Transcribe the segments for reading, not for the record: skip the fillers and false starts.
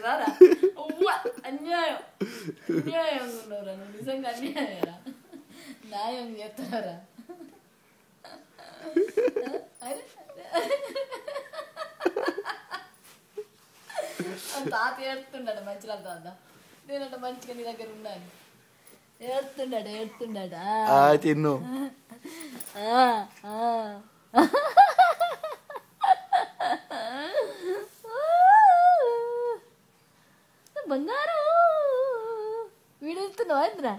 రారా అన్యాయం అన్యాయంగా ఉన్నావురా నువ్వు నిజంగా అన్యాయరా న్యాయం చేస్తున్నారా తాత ఏడుతున్నాడు మంచిగా తాత నేనంట మంచిగా నీ దగ్గర ఉన్నాను ఏడుతున్నాడు తిన్ను బంగారు వీడుతున్నావా ఇంద్రా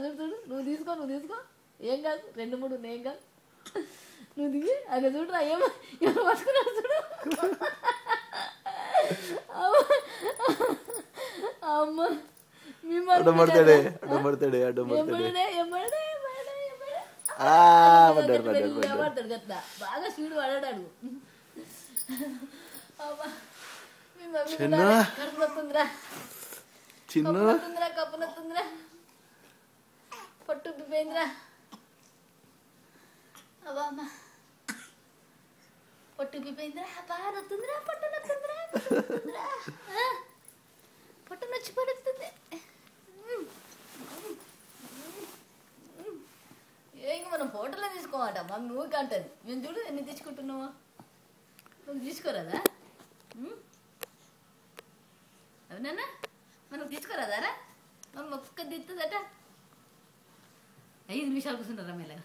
చూడు నువ్వు తీసుకో ఏం కాదు 2-3 ఏం కాదు నువ్వు దిగి అక్కడ చూడరా ఏమో పట్టుకున్నావు చూడు అమ్మ బాగా స్పీడ్ పడాడు కడుపునొత్తుందిరా కప్పునొత్తుందిరా పట్టు పోయిందిరా అబ్బా అమ్మ పొట్టు పోయిందిరా బాగా నొత్తుందిరా పొట్టు నొచ్చి పడుతుంది ఇంక మనం ఫోటోలో తీసుకోమాట మమ్మీ నువ్వు కంటది మేము చూడు ఎన్ని తెచ్చుకుంటున్నావా నువ్వు తీసుకోరాదా అవునా మనం తీసుకోరాదారా మనం ఒక్క దిస్తుందట 5 నిమిషాలు కూర్చుంటారా మెల్లగా